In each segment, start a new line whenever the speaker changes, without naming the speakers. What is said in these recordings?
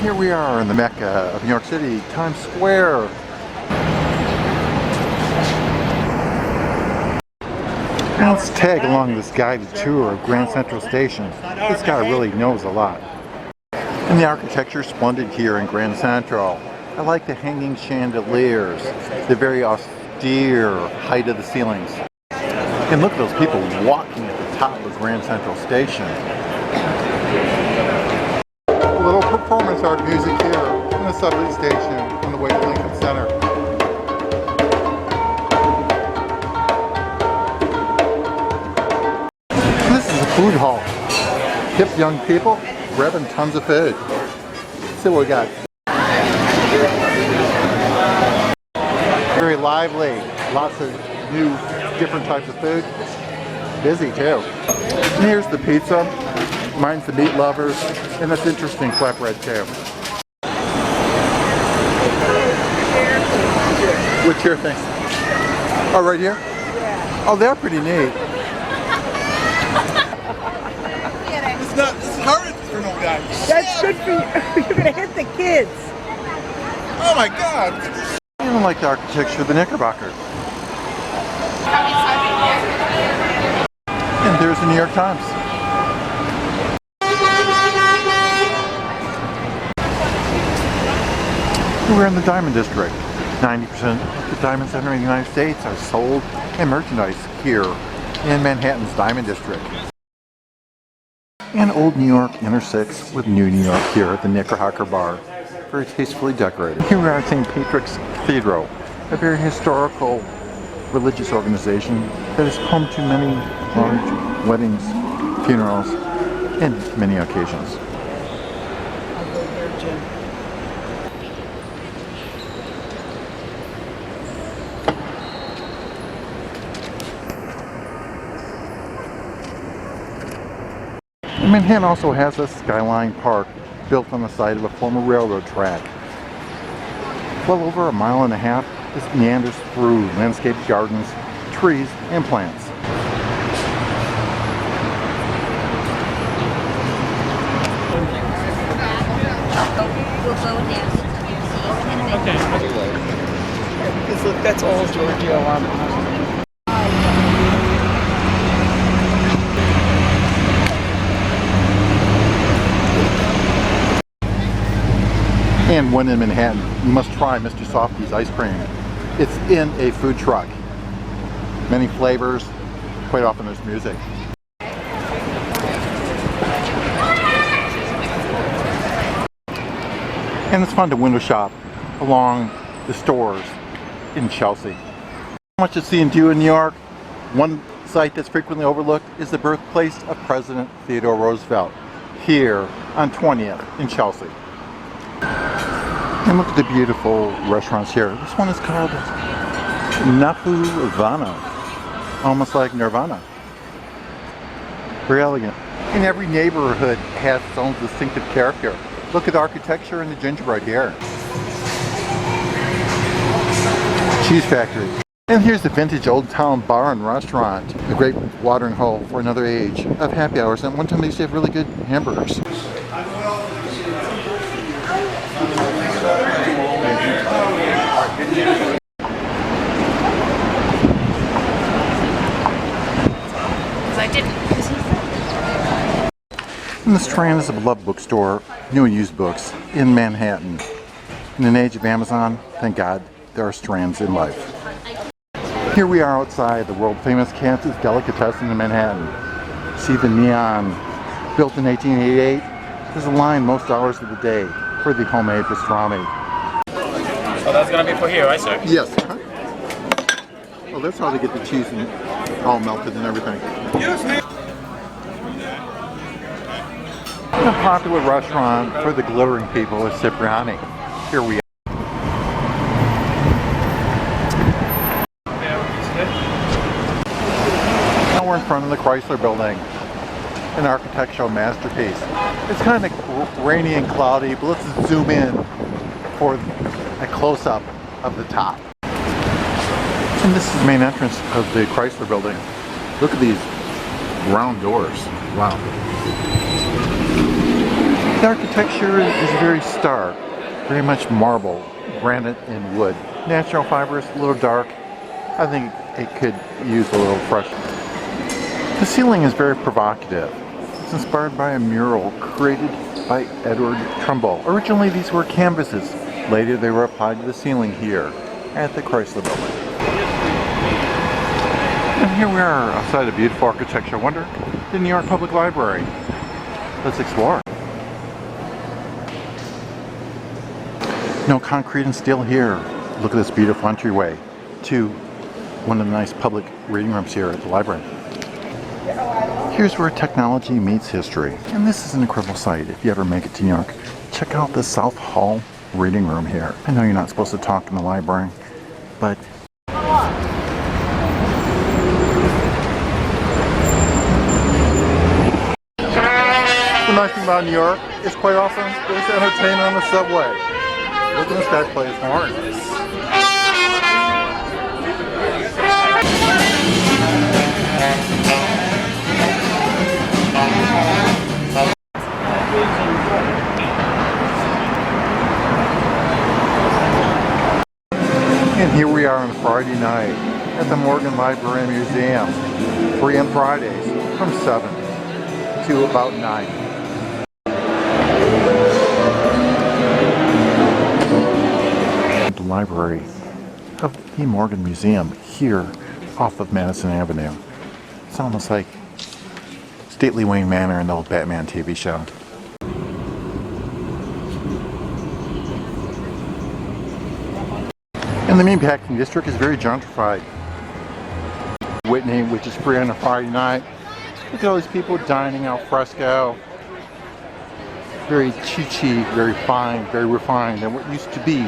Here we are in the Mecca of New York City, Times Square. Now let's tag along this guided tour of Grand Central Station. This guy really knows a lot. And the architecture is splendid here in Grand Central. I like the hanging chandeliers, the very austere height of the ceilings. And look at those people walking at the top of Grand Central Station. A little performance art music here in the subway station on the way to Lincoln Center. This is a food hall. Hip young people grabbing tons of food. Let's see what we got. Very lively. Lots of new, different types of food. Busy too. And here's the pizza. Mine's the meat lovers. And that's interesting, flatbread too. Which chair thing? Oh, right here?
Yeah.
Oh, they're pretty neat.
This is hard for no guy.
That's good for you. You're gonna hit the kids.
Oh my God.
I don't like the architecture of the Knickerbocker. And there's the New York Times. We're in the Diamond District. 90% of the diamonds entering the United States are sold and merchandised here in Manhattan's Diamond District. And Old New York intersects with New New York here at the Knickerbocker Bar. Very tastefully decorated. Here we are at St. Patrick's Cathedral, a very historical religious organization that is home to many large weddings, funerals, and many occasions. And Manhattan also has a skyline park built on the side of a former railroad track. Well over 1.5 miles, this meanders through landscaped gardens, trees, and plants.
Okay. Because look, that's all Giorgio on.
And when in Manhattan, you must try Mr. Softie's ice cream. It's in a food truck. Many flavors, quite often there's music. And it's fun to window shop along the stores in Chelsea. Much to see and do in New York. One site that's frequently overlooked is the birthplace of President Theodore Roosevelt, here on 20th in Chelsea. And look at the beautiful restaurants here. This one is called Nirvana, almost like Nirvana. Very elegant. And every neighborhood has its own distinctive character. Look at the architecture and the gingerbread here. Cheese factory. And here's the vintage Old Town Bar and Restaurant. A great watering hole for another age of happy hours. And one time they used to have really good hamburgers. And the Strand is a beloved bookstore, new and used books, in Manhattan. In an age of Amazon, thank God, there are strands in life. Here we are outside the world-famous Kansas Delicatessen in Manhattan. See the neon, built in 1888. There's a line most hours of the day for the homemade pastrami.
So that's gonna be for here, right, sir?
Yes. Well, that's how they get the cheese and all melted and everything. A popular restaurant for the glittering people is Cipriani. Here we are. Now we're in front of the Chrysler Building, an architectural masterpiece. It's kind of rainy and cloudy, but let's zoom in for a close-up of the top. And this is the main entrance of the Chrysler Building. Look at these round doors. Wow. The architecture is very stark, very much marble, granite, and wood. Natural fibers, a little dark. I think it could use a little fresh. The ceiling is very provocative. It's inspired by a mural created by Edward Trumbull. Originally these were canvases. Later they were applied to the ceiling here at the Chrysler Building. And here we are outside a beautiful architectural wonder, the New York Public Library. Let's explore. No concrete and steel here. Look at this beautiful entryway to one of the nice public reading rooms here at the library. Here's where technology meets history. And this is an incredible sight. If you ever make it to New York, check out the South Hall reading room here. I know you're not supposed to talk in the library, but the nice thing about New York is quite often there's entertainment on the subway. Look at this guy play his horn. And here we are on Friday night at the Morgan Library and Museum. Free on Fridays from 7 to about 9. The library of the Morgan Museum here off of Madison Avenue. It's almost like Stately Wayne Manor in the old Batman TV show. And the Meatpacking district is very gentrified. Whitney, which is free on a Friday night. Look at all these people dining al fresco. Very chi-chi, very fine, very refined than what used to be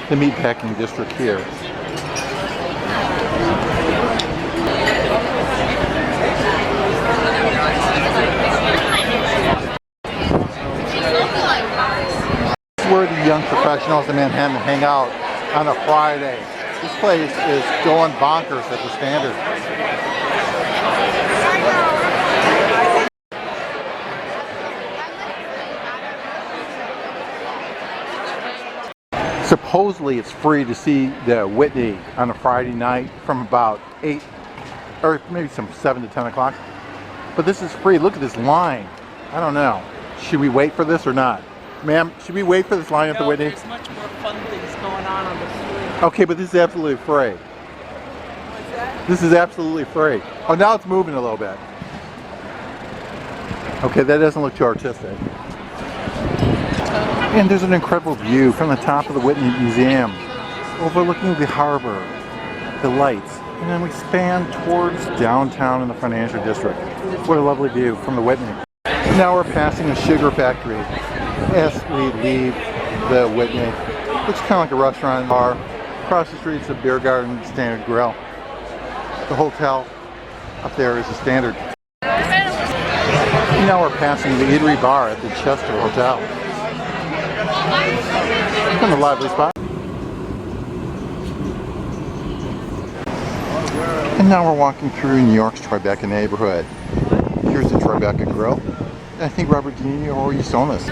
the Meatpacking district here. Where the young professionals in Manhattan hang out on a Friday. This place is going bonkers at the Standard. Supposedly it's free to see the Whitney on a Friday night from about 8 or maybe some 7 to 10 o'clock. But this is free. Look at this line. I don't know. Should we wait for this or not? Ma'am, should we wait for this line at the Whitney?
There's much more fun things going on the free.
Okay, but this is absolutely free.
What's that?
This is absolutely free. Oh, now it's moving a little bit. Okay, that doesn't look too artistic. And there's an incredible view from the top of the Whitney Museum, overlooking the harbor, the lights, and then we span towards downtown in the financial district. What a lovely view from the Whitney. Now we're passing a sugar factory as we leave the Whitney. Looks kind of like a restaurant bar. Across the street is a beer garden, Standard Grill. The hotel up there is the Standard. Now we're passing the eatery bar at the Chester Hotel. Kind of a lively spot. And now we're walking through New York's Tribeca neighborhood. Here's the Tribeca Grill. And I think Robert De Niro used to own this.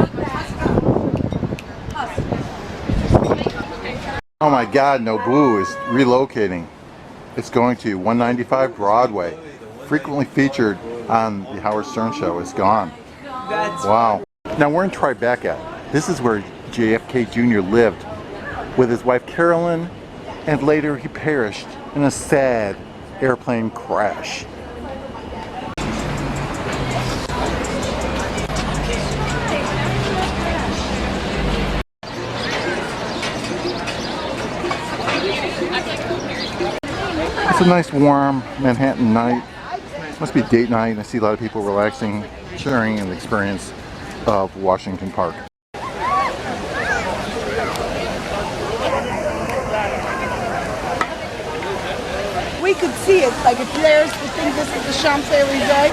Oh my God, Nobu is relocating. It's going to 195 Broadway. Frequently featured on the Howard Stern Show. It's gone. Wow. Now we're in Tribeca. This is where JFK Jr. lived with his wife Carolyn, and later he perished in a sad airplane crash. It's a nice warm Manhattan night. Must be date night. I see a lot of people relaxing, sharing an experience of Washington Park.
We could see it, like if there's the thing, this is the Champs-Élysées.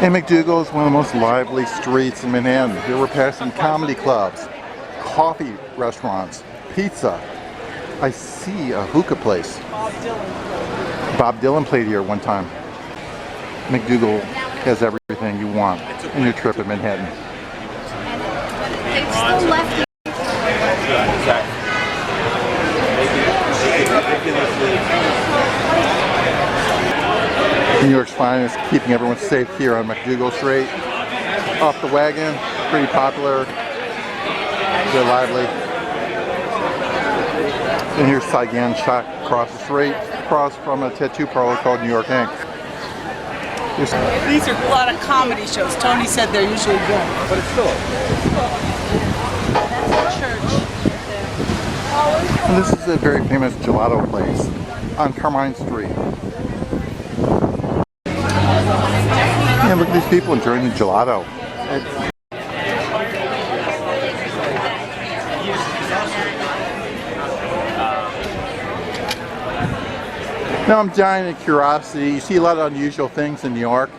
And McDougal is one of the most lively streets in Manhattan. Here we're passing comedy clubs, coffee restaurants, pizza, I see a hookah place. Bob Dylan played here one time. McDougal has everything you want in your trip at Manhattan.
It's still left.
New York's finest, keeping everyone safe here on McDougal Street. Off the Wagon, pretty popular. They're lively. And here's Saigon Shop across the street, across from a tattoo parlor called New York Ink.
These are a lot of comedy shows. Tony said they're usually good.
But it's still.
That's a church.
And this is a very famous gelato place on Carmine Street. And look at these people enjoying the gelato. Now I'm dying of curiosity. You see a lot of unusual things in New York.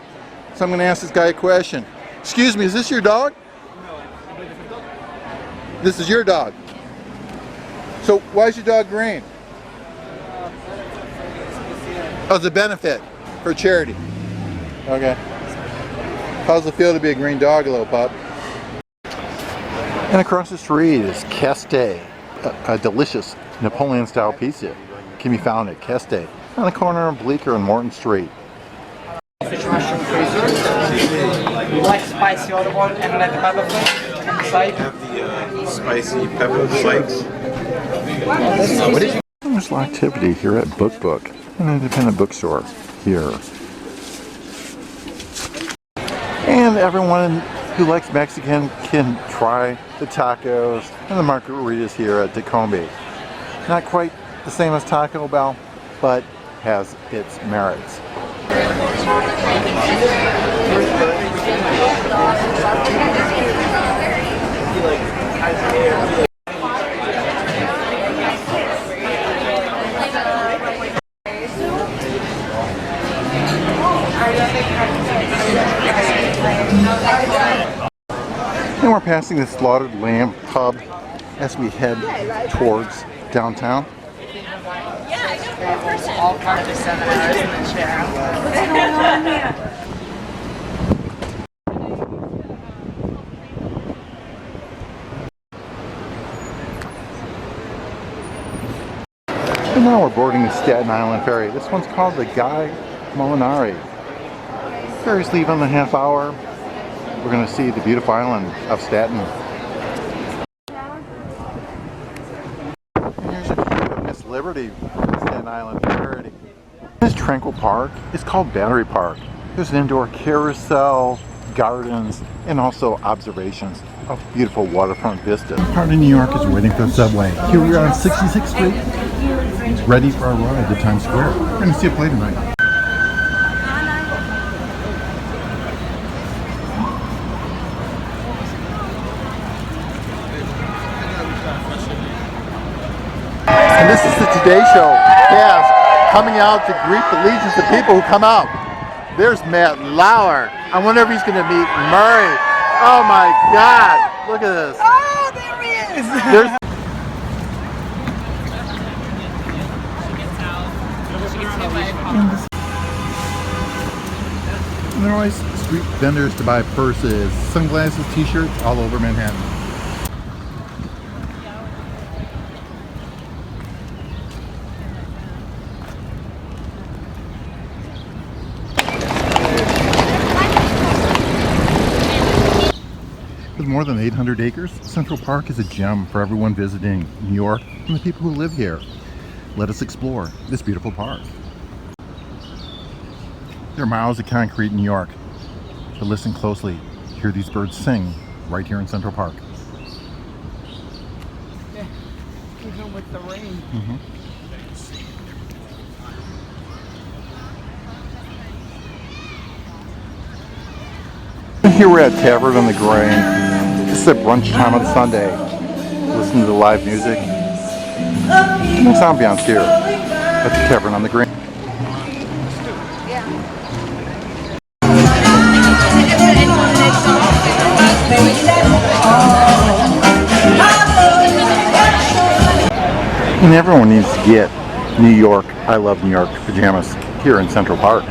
So I'm going to ask this guy a question. Excuse me, is this your dog? This is your dog. So why is your dog green? Oh, it's a benefit for charity. Okay. How's it feel to be a green dog, little pup? And across the street is Keste, a delicious Napoleon-style pizza. Can be found at Keste on the corner of Bleecker and Morton Street.
Fish mushroom freezer. You like spicy olive oil and red pepper flakes on the side?
Have the spicy pepper flakes.
There's activity here at Book, an independent bookstore here. And everyone who likes Mexican can try the tacos and the margaritas here at Tacombe. Not quite the same as Taco Bell, but has its merits. And we're passing the Slaughtered Lamb pub as we head towards downtown.
All kinds of 7 hours in the chair.
What's going on here?
And now we're boarding the Staten Island ferry. This one's called the Guy Molinari. Ferries leave in a half hour. We're going to see the beautiful island of Staten. And here's a view of Miss Liberty from the Staten Island ferry. This tranquil park is called Battery Park. There's an indoor carousel, gardens, and also observations of beautiful waterfront vistas. Part of New York is waiting for the subway. Here we are on 66th Street, ready for our ride to Times Square. We're going to see a play tonight. And this is the Today Show cast coming out to greet the legions of people who come out. There's Matt Lauer. I wonder if he's going to meet Murray. Oh my God! Look at this.
Oh, there he is!
There's And there are always street vendors to buy purses, sunglasses, t-shirts all over Manhattan. With more than 800 acres, Central Park is a gem for everyone visiting New York and the people who live here. Let us explore this beautiful park. There are miles of concrete in New York, but listen closely. Hear these birds sing right here in Central Park.
Yeah, even with the rain.
Here we're at Tavern on the Green. This is at brunch time on Sunday. Listen to the live music. Nice ambiance here at the Tavern on the Green. And everyone needs to get New York, I love New York pajamas here in Central Park.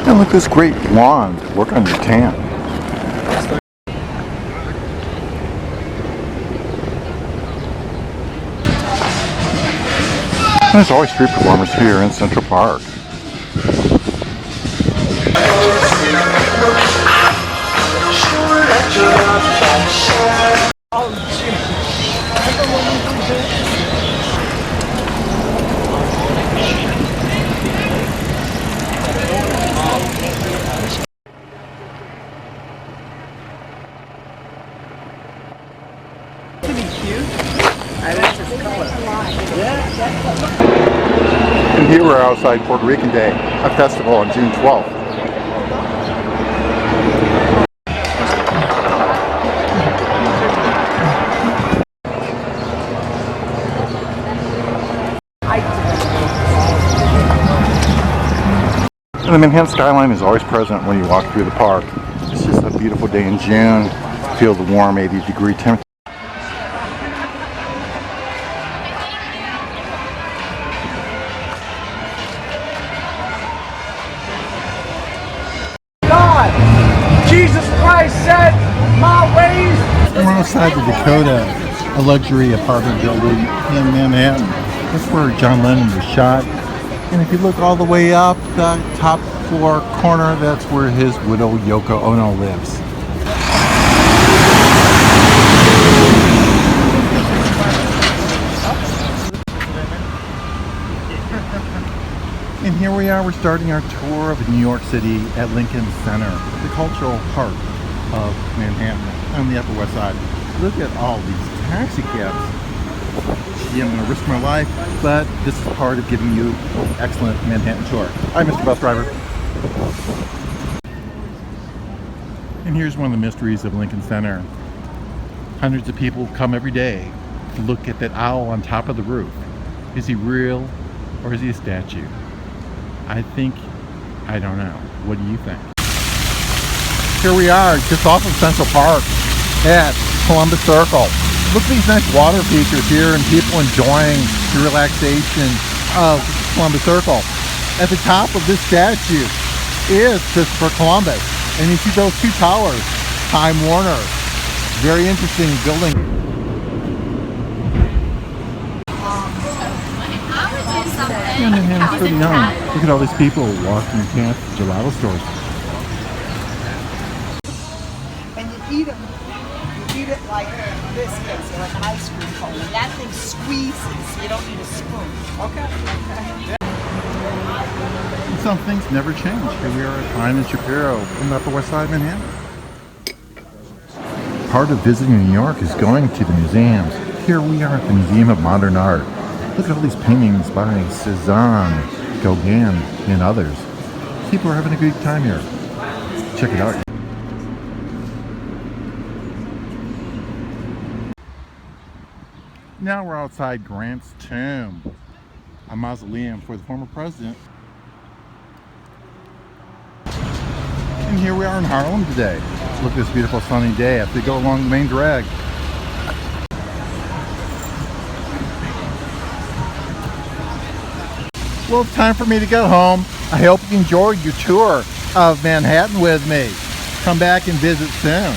And look at this great lawn to work on your tan. And there's always street performers here in Central Park. And here we're outside Puerto Rican Day, a festival on June 12th. And the Manhattan skyline is always present when you walk through the park. It's just a beautiful day in June. Feel the warm 80-degree temperature.
Jesus Christ said, my ways.
We're outside the Dakota, a luxury apartment building in Manhattan. That's where John Lennon was shot. And if you look all the way up the top floor corner, that's where his widow Yoko Ono lives. And here we are, we're starting our tour of New York City at Lincoln Center, the cultural heart of Manhattan on the Upper West Side. Look at all these taxi cabs. Gee, I'm going to risk my life, but this is part of giving you an excellent Manhattan tour. Hi, Mr. Bus Driver. And here's one of the mysteries of Lincoln Center. Hundreds of people come every day to look at that owl on top of the roof. Is he real or is he a statue? I don't know. What do you think? Here we are, just off of Central Park at Columbus Circle. Look at these nice water features here and people enjoying the relaxation of Columbus Circle. At the top of this statue is Christopher Columbus. And you see those two towers, Time Warner. Very interesting building. And Manhattan's pretty young. Look at all these people walking past gelato stores.
And you eat them. You eat it like biscuits or like an ice cream cone. And that thing squeezes. You don't need a spoon. Okay.
And some things never change. Here we are at Klein and Shapiro in the Upper West Side of Manhattan. Part of visiting New York is going to the museums. Here we are at the Museum of Modern Art. Look at all these paintings by Cezanne, Gauguin, and others. People are having a good time here. Check it out. Now we're outside Grant's tomb, a mausoleum for the former president. And here we are in Harlem today. Look at this beautiful sunny day as we go along the main drag. Well, it's time for me to get home. I hope you enjoyed your tour of Manhattan with me. Come back and visit soon.